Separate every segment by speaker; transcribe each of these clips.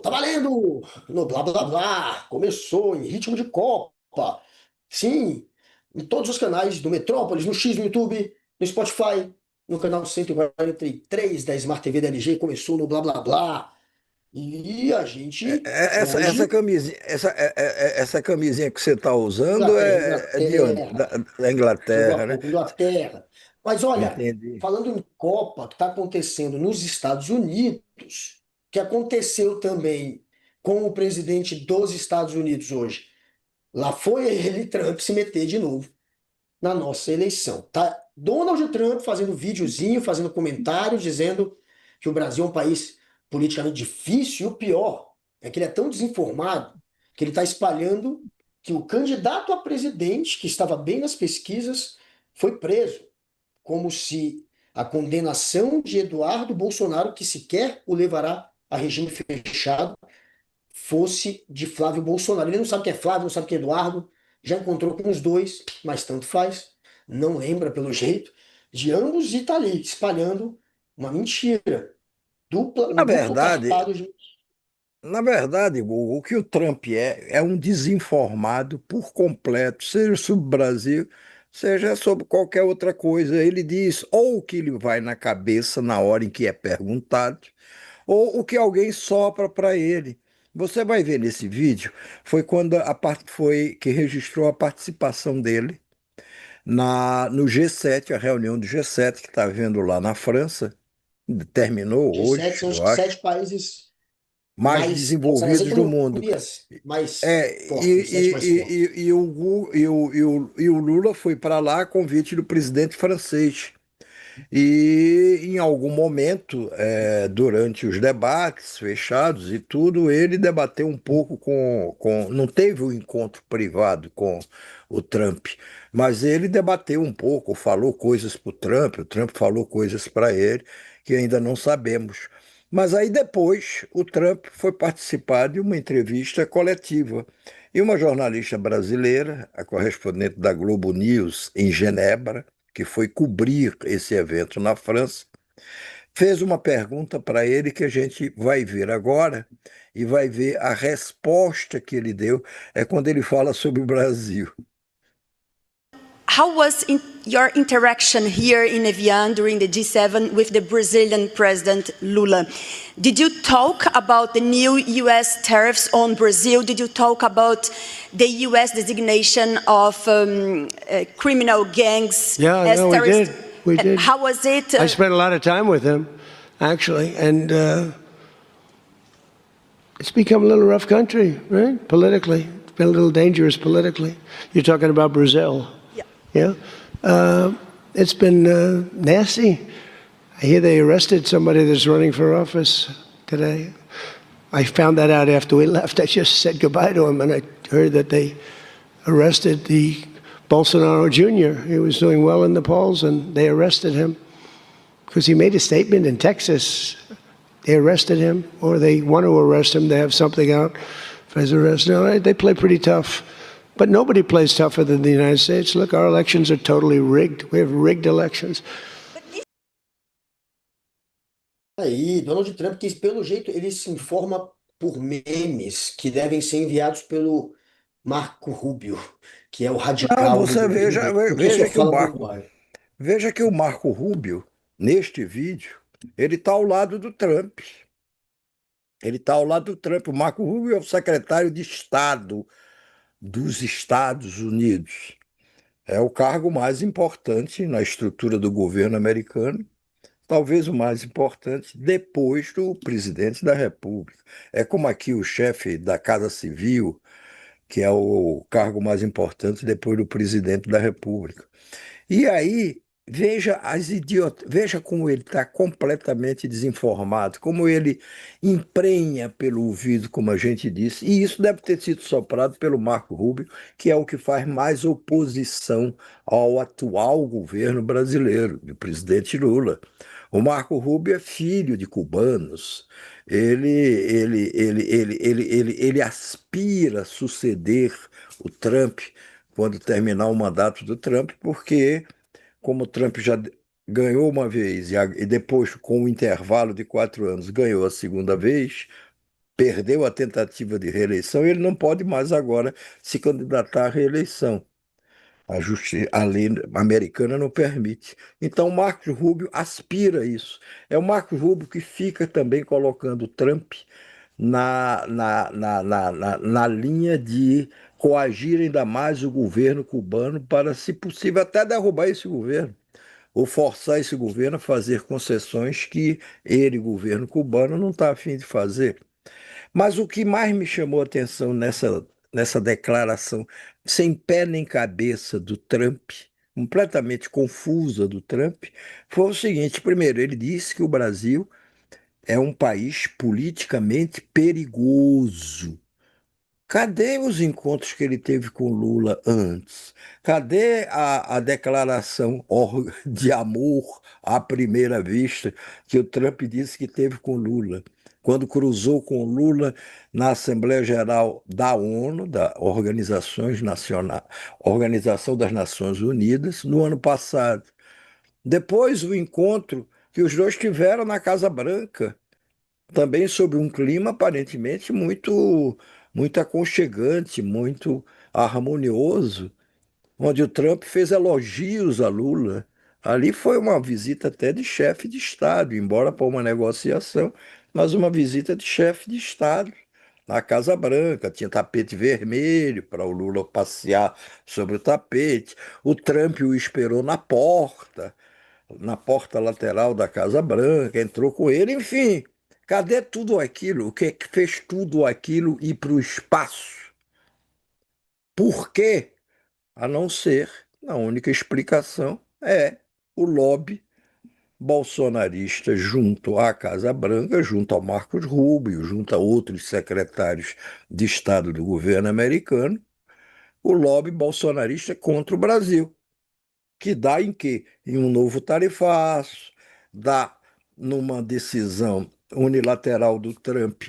Speaker 1: Tá valendo, no blá blá blá, começou em ritmo de Copa. Sim, em todos os canais do Metrópolis, no X, no YouTube, no Spotify, no canal 143 da Smart TV da LG, começou no blá blá blá. E a gente
Speaker 2: Essa
Speaker 1: hoje,
Speaker 2: camisinha, essa camisinha que você está usando
Speaker 1: Inglaterra,
Speaker 2: é de onde?
Speaker 1: Inglaterra,
Speaker 2: Da Inglaterra, né?
Speaker 1: Inglaterra. Mas olha,
Speaker 2: Entendi.
Speaker 1: falando em Copa, que está acontecendo nos Estados Unidos, que aconteceu também com o presidente dos Estados Unidos hoje. Lá foi ele, Trump, se meter de novo na nossa eleição. Tá Donald Trump fazendo videozinho, fazendo comentários, dizendo que o Brasil é um país politicamente difícil, e o pior é que ele é tão desinformado que ele está espalhando que o candidato a presidente, que estava bem nas pesquisas, foi preso, como se a condenação de Eduardo Bolsonaro, que sequer o levará a regime fechado, fosse de Flávio Bolsonaro. Ele não sabe quem é Flávio, não sabe quem é Eduardo, já encontrou com os dois, mas tanto faz, não lembra pelo jeito, de ambos e está ali espalhando uma mentira,
Speaker 2: Na
Speaker 1: um duplo
Speaker 2: verdade,
Speaker 1: carpado de.
Speaker 2: na verdade, o que o Trump é um desinformado por completo, seja sobre o Brasil, seja sobre qualquer outra coisa. Ele diz ou o que lhe vai na cabeça na hora em que é perguntado, ou o que alguém sopra para ele. Você vai ver nesse vídeo, foi quando foi que registrou a participação dele no G7, a reunião do G7 que está havendo lá na França, terminou
Speaker 1: G7
Speaker 2: hoje,
Speaker 1: são os
Speaker 2: eu acho,
Speaker 1: sete países
Speaker 2: mais
Speaker 1: são as
Speaker 2: desenvolvidos do mundo.
Speaker 1: economias mais
Speaker 2: É,
Speaker 1: fortes, os sete mais fortes.
Speaker 2: e o Lula foi para lá a convite do presidente francês. E em algum momento, durante os debates fechados e tudo, ele debateu um pouco não teve um encontro privado com o Trump, mas ele debateu um pouco, falou coisas para o Trump falou coisas para ele, que ainda não sabemos. Mas aí depois o Trump foi participar de uma entrevista coletiva. E uma jornalista brasileira, a correspondente da Globo News em Genebra, que foi cobrir esse evento na França, fez uma pergunta para ele que a gente vai ver agora e vai ver a resposta que ele deu é quando ele fala sobre o Brasil.
Speaker 3: How was your interaction here in Evian during the G7 with the Brazilian President Lula? Did you talk about the new US tariffs on Brazil? Did you talk about the US designation of criminal gangs
Speaker 4: Yeah,
Speaker 3: as
Speaker 4: no, we
Speaker 3: terrorists?
Speaker 4: did. We did.
Speaker 3: How was it?
Speaker 4: I spent a lot of time with him, actually, and it's become a little rough country, right? Politically, it's been a little dangerous politically. You're talking about Brazil,
Speaker 3: Yeah.
Speaker 4: yeah? It's been nasty. I hear they arrested somebody that's running for office today. I found that out after we left. I just said goodbye to him, and I heard that they arrested the Bolsonaro Jr. He was doing well in the polls, and they arrested him because he made a statement in Texas. They arrested him, or they want to arrest him. They have something out for his arrest. No, they play pretty tough. But nobody plays tougher than the United States. Look, our elections are totally rigged. We have rigged elections.
Speaker 1: Aí, Donald Trump, que pelo jeito ele se informa por memes que devem ser enviados pelo Marco Rubio, que é o
Speaker 2: Não,
Speaker 1: radical do
Speaker 2: você
Speaker 1: governo
Speaker 2: veja,
Speaker 1: dele, porque só
Speaker 2: que o
Speaker 1: fala
Speaker 2: Marco,
Speaker 1: bobagem.
Speaker 2: veja que o Marco Rubio, neste vídeo, ele está ao lado do Trump. Ele está ao lado do Trump. O Marco Rubio é o secretário de Estado dos Estados Unidos. É o cargo mais importante na estrutura do governo americano, talvez o mais importante depois do presidente da República. É como aqui o chefe da Casa Civil, que é o cargo mais importante depois do presidente da República. E aí, veja como ele está completamente desinformado, como ele emprenha pelo ouvido, como a gente disse, e isso deve ter sido soprado pelo Marco Rubio, que é o que faz mais oposição ao atual governo brasileiro, do presidente Lula. O Marco Rubio é filho de cubanos. Ele aspira a suceder o Trump quando terminar o mandato do Trump, porque como o Trump já ganhou uma vez e depois, com o intervalo de 4 anos, ganhou a segunda vez, perdeu a tentativa de reeleição, ele não pode mais agora se candidatar à reeleição. A lei americana não permite. Então, o Marco Rubio aspira a isso. É o Marco Rubio que fica também colocando o Trump na linha de coagir ainda mais o governo cubano para, se possível, até derrubar esse governo, ou forçar esse governo a fazer concessões que ele, governo cubano, não está afim de fazer. Mas o que mais me chamou a atenção nessa declaração sem pé nem cabeça do Trump, completamente confusa do Trump, foi o seguinte: primeiro, ele disse que o Brasil é um país politicamente perigoso. Cadê os encontros que ele teve com Lula antes? Cadê a declaração de amor à primeira vista que o Trump disse que teve com Lula? Quando cruzou com Lula na Assembleia Geral da ONU, da Organização das Nações Unidas, no ano passado. Depois, o encontro que os dois tiveram na Casa Branca, também sobre um clima aparentemente muito aconchegante, muito harmonioso, onde o Trump fez elogios a Lula. Ali foi uma visita até de chefe de Estado, embora para uma negociação, mas uma visita de chefe de Estado na Casa Branca. Tinha tapete vermelho para o Lula passear sobre o tapete. O Trump o esperou na porta lateral da Casa Branca, entrou com ele, enfim. Cadê tudo aquilo? O que é que fez tudo aquilo ir para o espaço? Por quê? A não ser, a única explicação é o lobby bolsonarista junto à Casa Branca, junto ao Marcos Rubio, junto a outros secretários de Estado do governo americano, o lobby bolsonarista contra o Brasil, que dá em quê? Em um novo tarifaço, dá numa decisão unilateral do Trump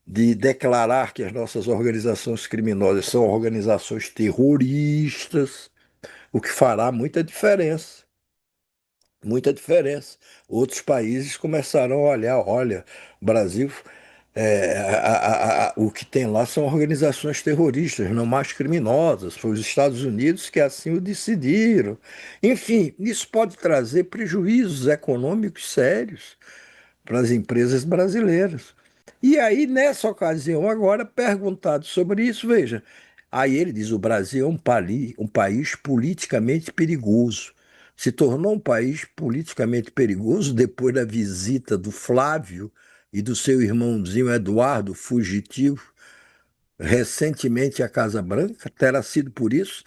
Speaker 2: de declarar que as nossas organizações criminosas são organizações terroristas, o que fará muita diferença. Muita diferença. Outros países começaram a olhar, olha, o Brasil, o que tem lá são organizações terroristas, não mais criminosas. Foi os Estados Unidos que assim o decidiram. Enfim, isso pode trazer prejuízos econômicos sérios para as empresas brasileiras. E aí, nessa ocasião, agora, perguntado sobre isso, veja, aí ele diz: o Brasil é um país politicamente perigoso. Se tornou um país politicamente perigoso depois da visita do Flávio e do seu irmãozinho Eduardo, fugitivo, recentemente à Casa Branca. Terá sido por isso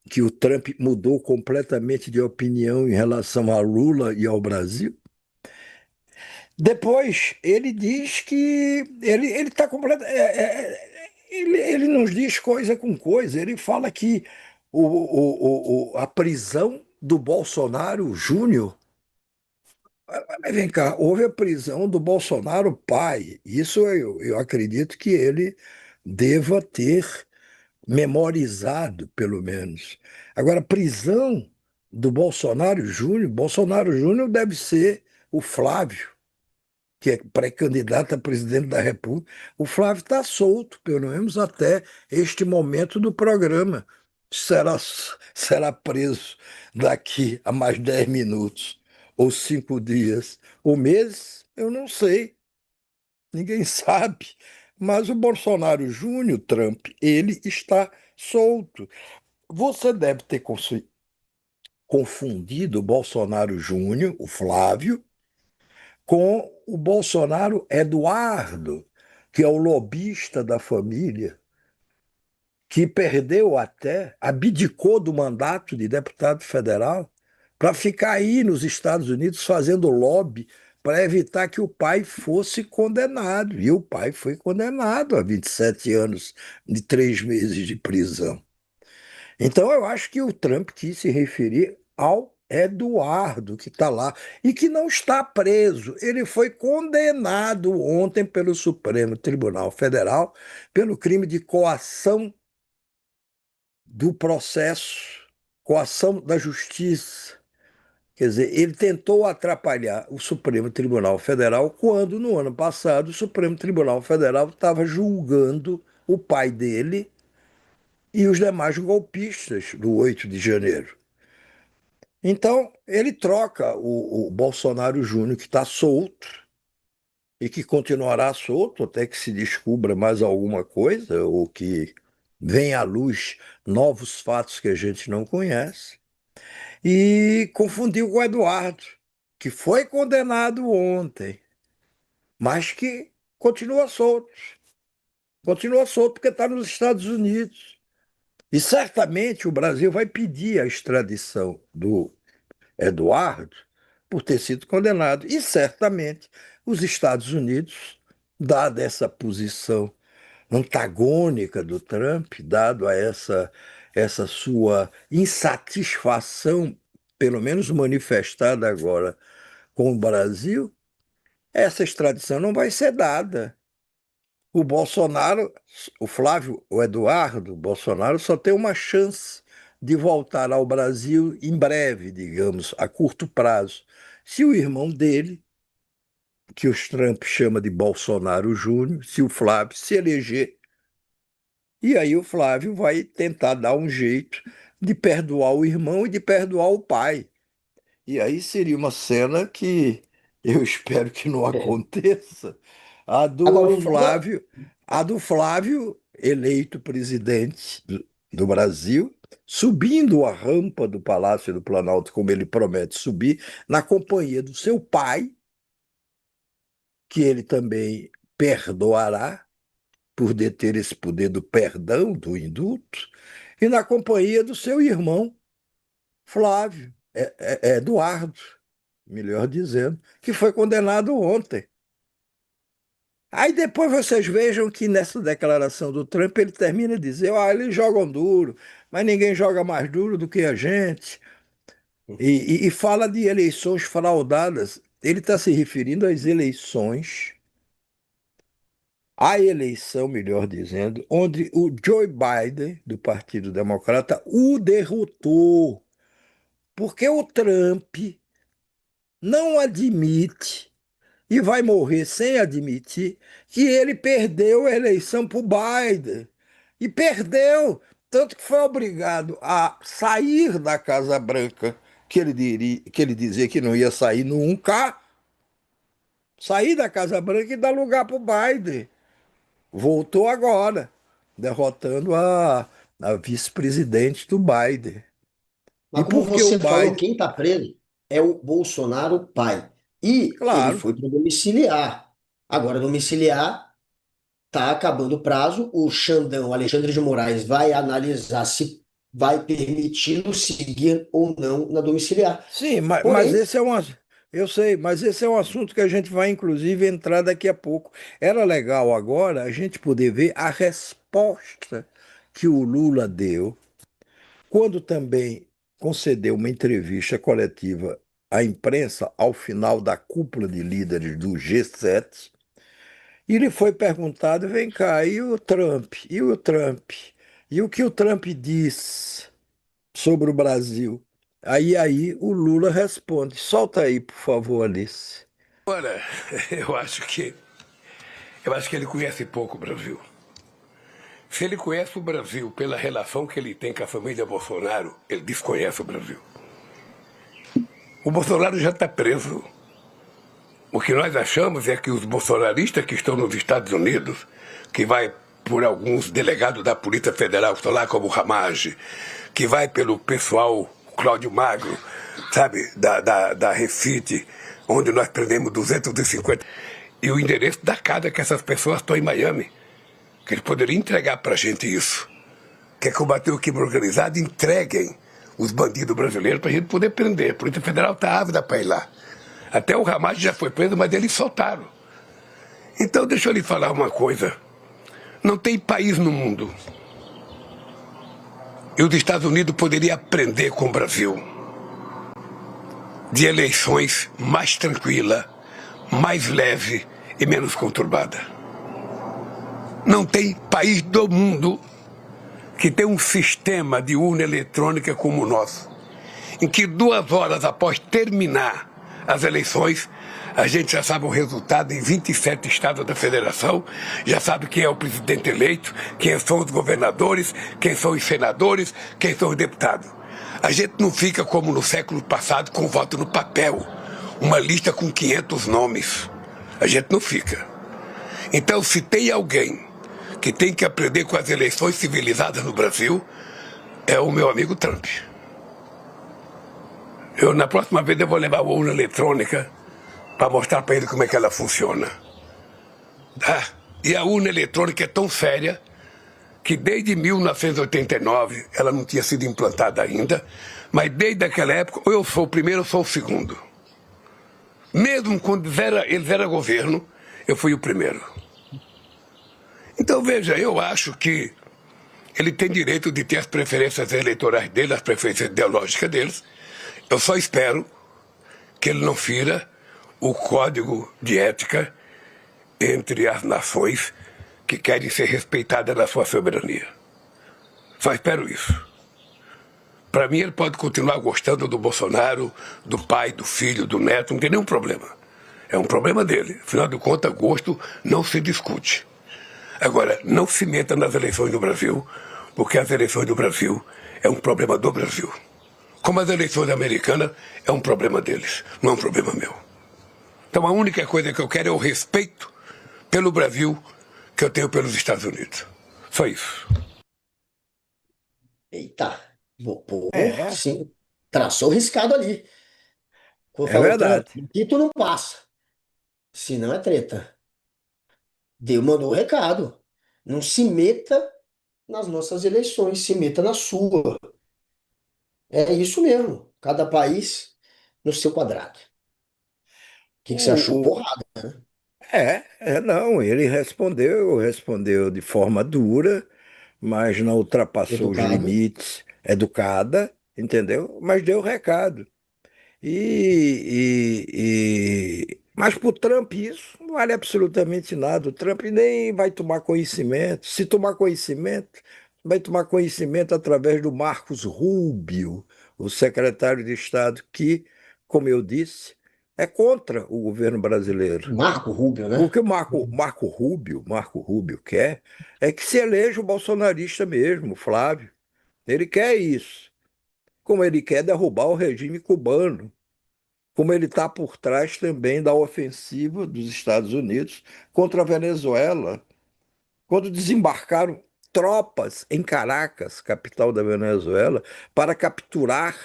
Speaker 2: que o Trump mudou completamente de opinião em relação a Lula e ao Brasil. Depois, ele diz que ele está completo. Ele nos diz coisa com coisa. Ele fala que a prisão do Bolsonaro Júnior. Mas vem cá, houve a prisão do Bolsonaro pai. Isso eu acredito que ele deva ter memorizado, pelo menos. Agora, prisão do Bolsonaro Júnior deve ser o Flávio, que é pré-candidato a presidente da República. O Flávio está solto, pelo menos até este momento do programa. Será preso daqui a mais 10 minutos, ou 5 dias, ou meses, eu não sei, ninguém sabe. Mas o Bolsonaro Júnior, Trump, ele está solto. Você deve ter confundido o Bolsonaro Júnior, o Flávio, com o Bolsonaro Eduardo, que é o lobista da família, que perdeu até, abdicou do mandato de deputado federal para ficar aí nos Estados Unidos fazendo lobby para evitar que o pai fosse condenado. E o pai foi condenado a 27 anos e 3 meses de prisão. Então, eu acho que o Trump quis se referir ao Eduardo, que está lá e que não está preso. Ele foi condenado ontem pelo Supremo Tribunal Federal pelo crime de coação do processo, coação da justiça. Quer dizer, ele tentou atrapalhar o Supremo Tribunal Federal quando, no ano passado, o Supremo Tribunal Federal estava julgando o pai dele e os demais golpistas do 8 de janeiro. Então, ele troca o Bolsonaro Júnior, que está solto e que continuará solto até que se descubra mais alguma coisa ou que venha à luz novos fatos que a gente não conhece, e confundiu com o Eduardo, que foi condenado ontem, mas que continua solto. Continua solto porque está nos Estados Unidos. E certamente o Brasil vai pedir a extradição do Eduardo por ter sido condenado. E certamente os Estados Unidos, dada essa posição antagônica do Trump, dado a essa sua insatisfação, pelo menos manifestada agora com o Brasil, essa extradição não vai ser dada. O Bolsonaro, o Eduardo Bolsonaro, só tem uma chance de voltar ao Brasil em breve, digamos, a curto prazo, se o irmão dele, que os Trump chama de Bolsonaro Júnior, se o Flávio se eleger. E aí o Flávio vai tentar dar um jeito de perdoar o irmão e de perdoar o pai. E aí seria uma cena que eu espero que não aconteça. A do
Speaker 1: Agora,
Speaker 2: Flávio, a do Flávio, eleito presidente do Brasil, subindo a rampa do Palácio do Planalto, como ele promete subir, na companhia do seu pai, que ele também perdoará por deter esse poder do perdão, do indulto, e na companhia do seu irmão, Flávio, Eduardo, melhor dizendo, que foi condenado ontem. Aí depois vocês vejam que nessa declaração do Trump ele termina de dizer: eles jogam duro, mas ninguém joga mais duro do que a gente. E fala de eleições fraudadas. Ele está se referindo às eleições, à eleição, melhor dizendo, onde o Joe Biden, do Partido Democrata, o derrotou. Porque o Trump não admite e vai morrer sem admitir que ele perdeu a eleição para o Biden. E perdeu, tanto que foi obrigado a sair da Casa Branca, que ele dizia que não ia sair nunca, sair da Casa Branca e dar lugar para o Biden. Voltou agora, derrotando a vice-presidente do Biden. E
Speaker 1: mas como
Speaker 2: por que o
Speaker 1: você falou,
Speaker 2: Biden?
Speaker 1: quem está preso é o Bolsonaro pai. E ele
Speaker 2: Claro.
Speaker 1: foi para domiciliar. Agora, domiciliar está acabando o prazo. O Xandão, Alexandre de Moraes, vai analisar se vai permiti-lo seguir ou não na domiciliar.
Speaker 2: Sim, mas
Speaker 1: Porém,
Speaker 2: esse é eu sei, mas esse é um assunto que a gente vai inclusive entrar daqui a pouco. Era legal agora a gente poder ver a resposta que o Lula deu quando também concedeu uma entrevista coletiva à imprensa ao final da cúpula de líderes do G7. E lhe foi perguntado: vem cá, e o Trump? E o Trump? E o que o Trump diz sobre o Brasil? Aí o Lula responde. Solta aí, por favor, Alice.
Speaker 5: Olha, eu acho que ele conhece pouco o Brasil. Se ele conhece o Brasil pela relação que ele tem com a família Bolsonaro, ele desconhece o Brasil. O Bolsonaro já está preso. O que nós achamos é que os bolsonaristas que estão nos Estados Unidos, que vai por alguns delegados da Polícia Federal, que estão lá como o Ramage, que vai pelo pessoal Cláudio Magro, sabe, da Refit, onde nós prendemos 250. E o endereço da casa que essas pessoas estão em Miami. Que eles poderiam entregar para a gente isso. Quer combater o crime organizado? Entreguem os bandidos brasileiros para a gente poder prender. A Polícia Federal está ávida para ir lá. Até o Ramage já foi preso, mas eles soltaram. Então deixa eu lhe falar uma coisa. Não tem país no mundo. E os Estados Unidos poderiam aprender com o Brasil de eleições mais tranquila, mais leve e menos conturbada. Não tem país do mundo que tem um sistema de urna eletrônica como o nosso em que 2 horas após terminar as eleições, a gente já sabe o resultado em 27 estados da federação, já sabe quem é o presidente eleito, quem são os governadores, quem são os senadores, quem são os deputados. A gente não fica como no século passado com voto no papel, uma lista com 500 nomes. A gente não fica. Então, se tem alguém que tem que aprender com as eleições civilizadas no Brasil, é o meu amigo Trump. Na próxima vez eu vou levar a urna eletrônica para mostrar para ele como é que ela funciona. Tá? E a urna eletrônica é tão séria que desde 1989 ela não tinha sido implantada ainda, mas desde aquela época, ou eu sou o primeiro ou sou o segundo. Mesmo quando eles eram governo, eu fui o primeiro. Então, veja, eu acho que ele tem direito de ter as preferências eleitorais dele, as preferências ideológicas deles. Eu só espero que ele não fira o código de ética entre as nações que querem ser respeitadas na sua soberania. Só espero isso. Para mim, ele pode continuar gostando do Bolsonaro, do pai, do filho, do neto, não tem nenhum problema. É um problema dele. Afinal de contas, gosto não se discute. Agora, não se meta nas eleições do Brasil, porque as eleições do Brasil é um problema do Brasil. Como as eleições americanas, é um problema deles, não é um problema meu. Então a única coisa que eu quero é o respeito pelo Brasil que eu tenho pelos Estados Unidos. Só isso.
Speaker 1: Eita, pô,
Speaker 2: É,
Speaker 1: sim, traçou riscado ali. Quando
Speaker 2: é
Speaker 1: falou, Trump,
Speaker 2: verdade.
Speaker 1: aqui tu não passa, se não é treta. Deu, mandou o recado. Não se meta nas nossas eleições, se meta na sua. É isso mesmo. Cada país no seu quadrado. O que que você achou?
Speaker 2: O,
Speaker 1: Porrada.
Speaker 2: não, ele respondeu de forma dura, mas não ultrapassou os
Speaker 1: Educado.
Speaker 2: limites, educada, entendeu? Mas deu o recado. Mas para o Trump isso não vale absolutamente nada. O Trump nem vai tomar conhecimento. Se tomar conhecimento, vai tomar conhecimento através do Marcos Rubio, o secretário de Estado, que, como eu disse, é contra o governo brasileiro.
Speaker 1: Marco Rubio,
Speaker 2: O
Speaker 1: né?
Speaker 2: que o Marco Rubio quer é que se eleja o bolsonarista mesmo, Flávio. Ele quer isso. Como ele quer derrubar o regime cubano, como ele está por trás também da ofensiva dos Estados Unidos contra a Venezuela, quando desembarcaram tropas em Caracas, capital da Venezuela, para capturar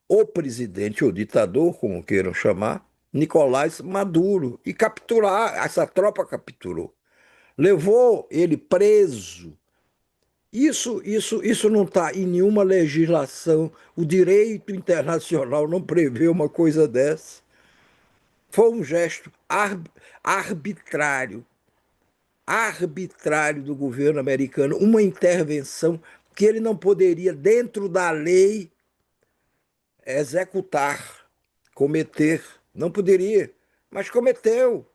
Speaker 2: o presidente, ou ditador, como queiram chamar, Nicolás Maduro, e capturar, essa tropa capturou, levou ele preso. Isso não está em nenhuma legislação. O direito internacional não prevê uma coisa dessa. Foi um gesto arbitrário, arbitrário do governo americano, uma intervenção que ele não poderia, dentro da lei, executar, cometer. Não poderia, mas cometeu.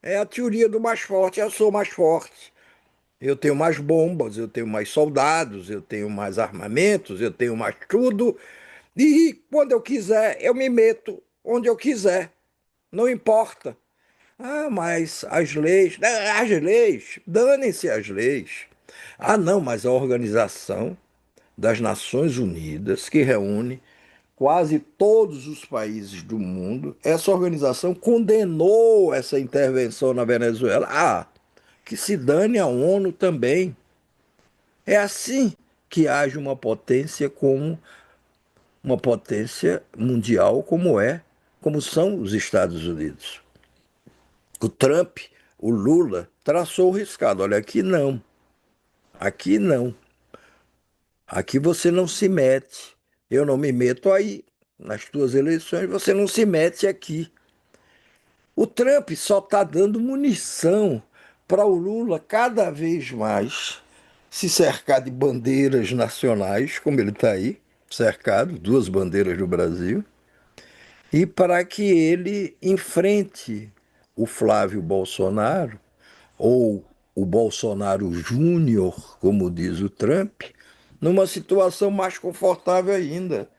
Speaker 2: É a teoria do mais forte. Eu sou mais forte. Eu tenho mais bombas, eu tenho mais soldados, eu tenho mais armamentos, eu tenho mais tudo. E quando eu quiser, eu me meto onde eu quiser. Não importa. Ah, mas as leis, danem-se as leis. Ah, não, mas a Organização das Nações Unidas, que reúne quase todos os países do mundo, essa organização condenou essa intervenção na Venezuela. Ah, que se dane a ONU também. É assim que age uma potência como uma potência mundial como são os Estados Unidos. O Trump, o Lula, traçou o riscado. Olha, aqui não. Aqui não. Aqui você não se mete. Eu não me meto aí. Nas tuas eleições, você não se mete aqui. O Trump só está dando munição para o Lula cada vez mais se cercar de bandeiras nacionais, como ele está aí, cercado, 2 bandeiras do Brasil, e para que ele enfrente o Flávio Bolsonaro, ou o Bolsonaro Júnior, como diz o Trump, numa situação mais confortável ainda.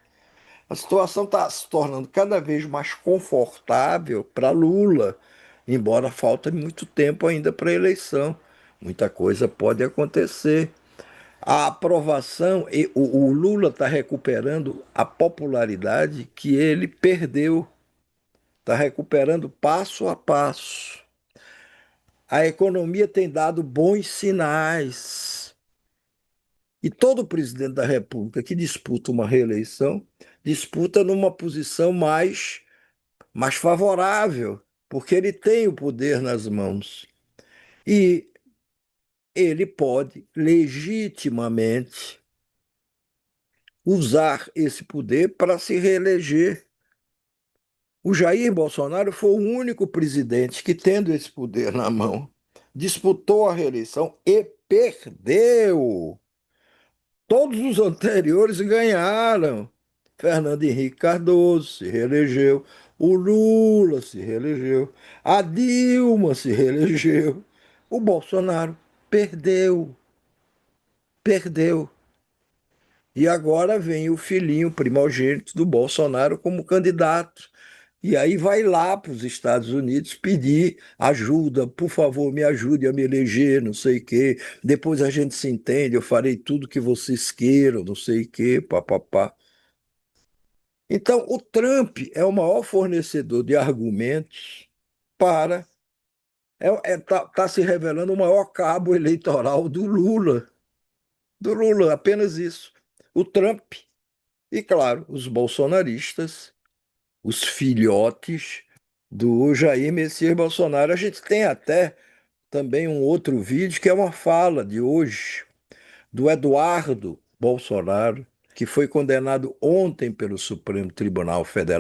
Speaker 2: A situação está se tornando cada vez mais confortável para Lula, embora falte muito tempo ainda para a eleição. Muita coisa pode acontecer. A aprovação, o Lula está recuperando a popularidade que ele perdeu, está recuperando passo a passo. A economia tem dado bons sinais. E todo presidente da República que disputa uma reeleição, disputa numa posição mais favorável, porque ele tem o poder nas mãos. E ele pode legitimamente usar esse poder para se reeleger. O Jair Bolsonaro foi o único presidente que, tendo esse poder na mão, disputou a reeleição e perdeu. Todos os anteriores ganharam. Fernando Henrique Cardoso se reelegeu, o Lula se reelegeu, a Dilma se reelegeu, o Bolsonaro perdeu. Perdeu. E agora vem o filhinho primogênito do Bolsonaro como candidato. E aí vai lá para os Estados Unidos pedir ajuda, por favor, me ajude a me eleger, não sei o quê. Depois a gente se entende, eu farei tudo que vocês queiram, não sei o quê, papapá. Então, o Trump é o maior fornecedor de argumentos para. Tá se revelando o maior cabo eleitoral do Lula. Do Lula, apenas isso. O Trump e, claro, os bolsonaristas, os filhotes do Jair Messias Bolsonaro. A gente tem até também um outro vídeo que é uma fala de hoje do Eduardo Bolsonaro, que foi condenado ontem pelo Supremo Tribunal Federal.